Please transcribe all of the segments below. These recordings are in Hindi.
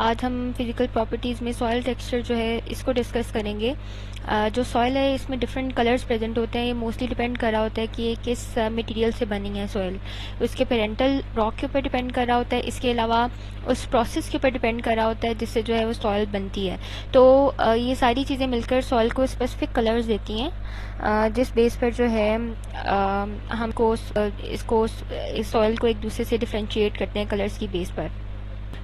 आज हम फिज़िकल प्रॉपर्टीज़ में सॉइल टेक्सचर जो है इसको डिस्कस करेंगे। जो सॉइल है इसमें डिफरेंट कलर्स प्रेजेंट होते हैं। ये मोस्टली डिपेंड कर रहा होता है कि ये किस मटेरियल से बनी है सॉइल, उसके पेरेंटल रॉक के ऊपर डिपेंड कर रहा होता है। इसके अलावा उस प्रोसेस के ऊपर डिपेंड कर रहा होता है जिससे जो है वो सॉइल बनती है। तो ये सारी चीज़ें मिलकर सॉइल को स्पेसिफिक कलर्स देती हैं, जिस बेस पर जो है हमको इसको इस सॉइल को एक दूसरे से डिफ्रेंशिएट करते हैं कलर्स की बेस पर।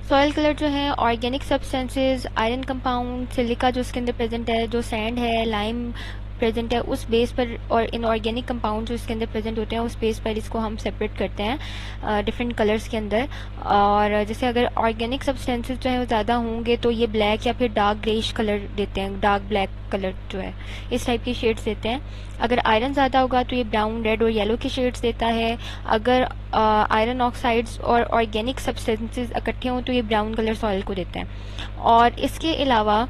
सॉइल कलर जो है organic substances, iron compound, silica जो उसके अंदर प्रेजेंट है, जो सैंड है, लाइम प्रेजेंट है, उस बेस पर, और इनऑर्गेनिक कंपाउंड जो इसके अंदर प्रेजेंट होते हैं उस बेस पर इसको हम सेपरेट करते हैं डिफरेंट कलर्स के अंदर। और जैसे अगर ऑर्गेनिक सब्सटेंसेस जो है वो ज़्यादा होंगे तो ये ब्लैक या फिर डार्क ग्रेइश कलर देते हैं, डार्क ब्लैक कलर जो है इस टाइप की शेड्स देते हैं। अगर आयरन ज़्यादा होगा तो ये ब्राउन, रेड और येलो की शेड्स देता है। अगर आयरन ऑक्साइड्स और ऑर्गेनिक सब्सटेंसेस इकट्ठे हों तो ये ब्राउन कलर सॉइल को देते हैं। और इसके अलावा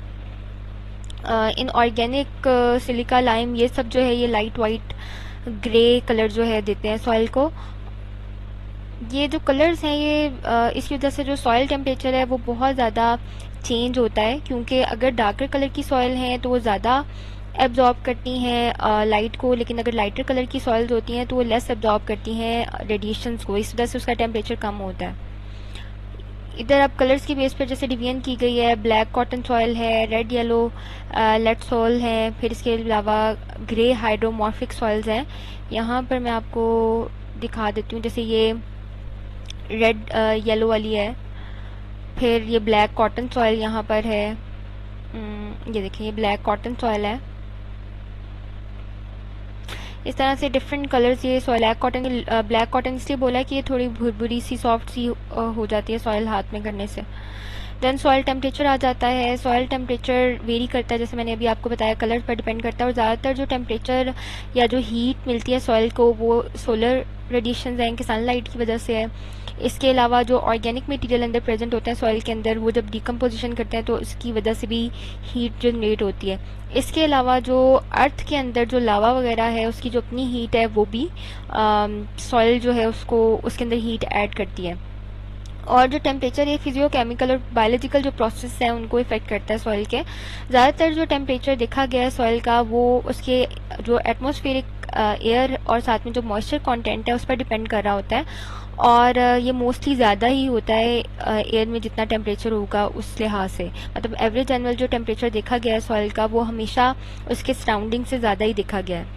इनऑर्गेनिक सिलिका, लाइम, ये सब जो है ये लाइट वाइट ग्रे कलर जो है देते हैं सॉइल को। ये जो कलर्स हैं ये इसकी वजह से जो सॉइल टेम्परेचर है वो बहुत ज़्यादा चेंज होता है, क्योंकि अगर डार्कर कलर की सॉइल है तो वो ज़्यादा एब्जॉर्ब करती हैं लाइट को, लेकिन अगर लाइटर कलर की सॉइल्स होती हैं तो वो लेस एब्जॉर्ब करती हैं रेडिएशंस को, इस वजह से उसका टेम्परेचर कम होता है। इधर अब कलर्स की बेस पर जैसे डिवीजन की गई है, ब्लैक कॉटन सॉइल है, रेड येलो लेड सॉइल है, फिर इसके अलावा ग्रे हाइड्रोमॉर्फिक सॉइल्स हैं। यहाँ पर मैं आपको दिखा देती हूँ, जैसे ये रेड येलो वाली है, फिर ये ब्लैक कॉटन सॉइल यहाँ पर है। ये देखिए ये ब्लैक कॉटन सॉइल है। इस तरह से डिफरेंट कलर्स ये सॉइल ब्लैक कॉटन इसलिए बोला है कि ये थोड़ी भुरभुरी सी सॉफ्ट सी हो जाती है सॉइल हाथ में करने से। देन सॉइल टेम्परेचर आ जाता है। सॉइल टेम्परेचर वेरी करता है, जैसे मैंने अभी आपको बताया, कलर पर डिपेंड करता है। और ज़्यादातर जो टेम्परेचर या जो हीट मिलती है सॉइल को वो सोलर रेडिएशन हैं कि सनलाइट की वजह से है। इसके अलावा जो ऑर्गेनिक मटेरियल अंदर प्रेजेंट होते हैं सॉइल के अंदर, वो जब डिकम्पोजिशन करते हैं तो इसकी वजह से भी हीट जनरेट होती है। इसके अलावा जो अर्थ के अंदर जो लावा वगैरह है उसकी जो अपनी हीट है वो भी सॉइल जो है उसको उसके अंदर हीट ऐड करती है। और जो टेम्परेचर है फिजियोकेमिकल और बायोलॉजिकल जो प्रोसेस हैं उनको इफेक्ट करता है सॉइल के। ज़्यादातर जो टेम्परेचर देखा गया है सॉइल का वो उसके जो एटमॉस्फेरिक एयर और साथ में जो मॉइस्चर कंटेंट है उस पर डिपेंड कर रहा होता है। और ये मोस्टली ज़्यादा ही होता है एयर में जितना टेम्परेचर होगा उस लिहाज से, मतलब एवरेज एनुअल जो टेम्परेचर देखा गया है सॉइल का वो हमेशा उसके सराउंडिंग से ज़्यादा ही देखा गया है।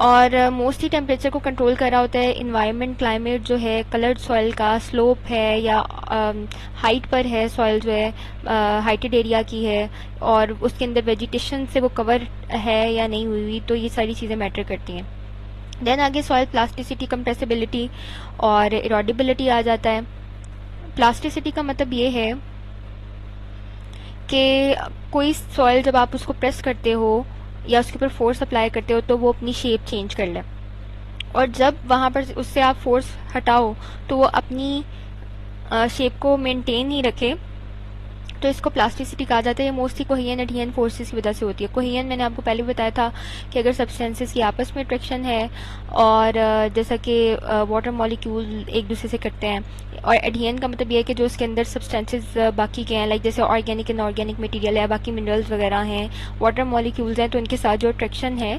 और मोस्टली टेम्परेचर को कंट्रोल कर रहा होता है इन्वायरमेंट, क्लाइमेट जो है, कलर्ड सॉइल का स्लोप है या हाइट पर है सॉइल जो है, हाइटेड एरिया की है, और उसके अंदर वेजिटेशन से वो कवर है या नहीं हुई, तो ये सारी चीज़ें मैटर करती हैं। देन आगे सॉइल प्लास्टिसिटी, कंप्रेसिबिलिटी और इरोडिबिलिटी आ जाता है। प्लास्टिसिटी का मतलब ये है कि कोई सॉइल जब आप उसको प्रेस करते हो या उसके ऊपर फोर्स अप्लाई करते हो तो वो अपनी शेप चेंज कर ले, और जब वहाँ पर उससे आप फोर्स हटाओ तो वो अपनी शेप को मेंटेन ही रखे, तो इसको प्लास्टिसिटी कहा जाता है। ये मोस्टली कोहेजन एडहेजन फोर्सेस की वजह से होती है। कोहेजन मैंने आपको पहले बताया था कि अगर सब्सटेंसेस की आपस में अट्रैक्शन है, और जैसा कि वाटर मॉलिक्यूल एक दूसरे से करते हैं, और एडहेजन का मतलब ये है कि जो उसके अंदर सब्सटेंसेस बाकी के हैं, लाइक जैसे ऑर्गेनिक इनऑर्गेनिक मटेरियल है, बाकी मिनरल्स वगैरह हैं, वाटर मॉलिक्यूल्स हैं, तो उनके साथ जो अट्रैक्शन है,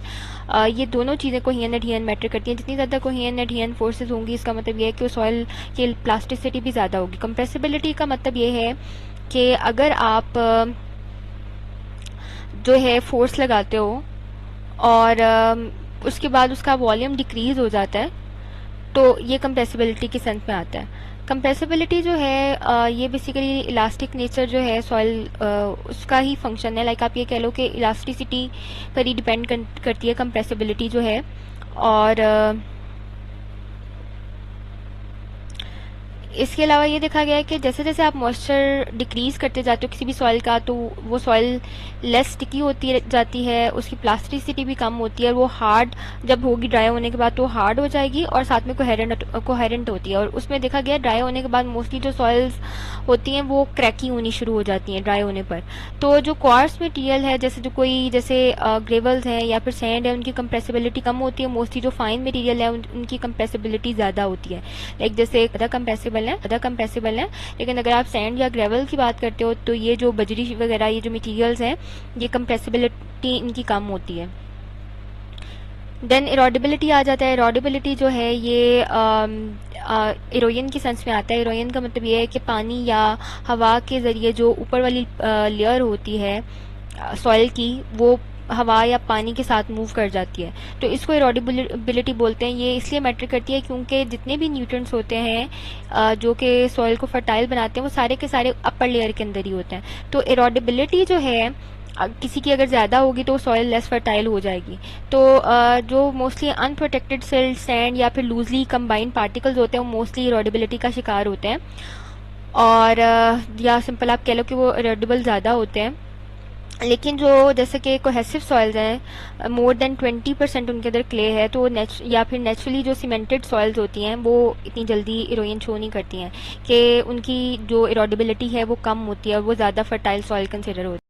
ये दोनों चीज़ें कोहेजन एडहेजन मैटर करती हैं। जितनी ज़्यादा कोहेजन एडहेजन फोर्सेस होंगी इसका मतलब ये है कि सॉइल की प्लास्टिसिटी भी ज़्यादा होगी। कंप्रेसिबिलिटी का मतलब ये है कि अगर आप जो है फोर्स लगाते हो और उसके बाद उसका वॉल्यूम डिक्रीज हो जाता है तो ये कंप्रेसिबिलिटी के सेंस में आता है। कंप्रेसिबिलिटी जो है ये बेसिकली इलास्टिक नेचर जो है सॉइल उसका ही फंक्शन है। लाइक आप ये कह लो कि इलास्टिसिटी पर ही डिपेंड करती है कंप्रेसिबिलिटी जो है। और इसके अलावा ये देखा गया है कि जैसे जैसे आप मॉइस्चर डिक्रीज़ करते जाते हो किसी भी सॉइल का, तो वो सॉइल लेस स्टिकी होती जाती है, उसकी प्लास्टिसिटी भी कम होती है, और वो हार्ड जब होगी ड्राई होने के बाद तो हार्ड हो जाएगी और साथ में कोहेरेंट होती है। और उसमें देखा गया ड्राई होने के बाद मोस्टली जो सॉइल्स होती हैं वो क्रैकी होनी शुरू हो जाती हैं ड्राई होने पर। तो जो क्वार्ट्ज मटेरियल है, जैसे ग्रेवल्स हैं या फिर सैंड है, उनकी कंप्रेसिबिलिटी कम होती है। मोस्टली जो फाइन मटेरियल है उनकी कंप्रेसिबिलिटी ज़्यादा होती है। लाइक जैसे कंप्रेसिबल कंप्रेसिबल हैं, ज़्यादा कंप्रेसिबल हैं। लेकिन अगर आप सैंड या ग्रेवल की बात करते हो तो ये जो बजरी वगैरह ये जो मटीरियल्स हैं ये कंप्रेसिबिलिटी इनकी कम होती है। देन इरोडेबिलिटी आ जाता है। इरोडेबिलिटी जो है ये इरोजन के सेंस में आता है। इरोजन का मतलब ये है कि पानी या हवा के ज़रिए जो ऊपर वाली लेयर होती है सॉइल की वो हवा या पानी के साथ मूव कर जाती है, तो इसको इरोडेबिलिटी बोलते हैं। ये इसलिए मैटर करती है क्योंकि जितने भी न्यूट्रिएंट्स होते हैं जो कि सॉइल को फर्टाइल बनाते हैं वो सारे के सारे अपर लेयर के अंदर ही होते हैं। तो इरोडेबिलिटी जो है किसी की अगर ज़्यादा होगी तो सॉइल लेस फर्टाइल हो जाएगी। तो जो मोस्टली अनप्रोटेक्टेड सिल्ट, सैंड या फिर लूजली कंबाइंड पार्टिकल्स होते हैं वो मोस्टली इरोडेबिलिटी का शिकार होते हैं, और या सिंपल आप कह लो कि वो इरोडेबल ज़्यादा होते हैं। लेकिन जो जैसे कि कोहेसिव सॉइल्स हैं मोर देन 20% उनके अंदर क्ले है, तो या फिर नेचुरली जो सीमेंटेड सॉइल्स होती हैं वो इतनी जल्दी इरोजन शो नहीं करती हैं कि उनकी जो इरोडेबिलिटी है वो कम होती है और वो ज़्यादा फर्टाइल सॉइल कंसिडर होती है।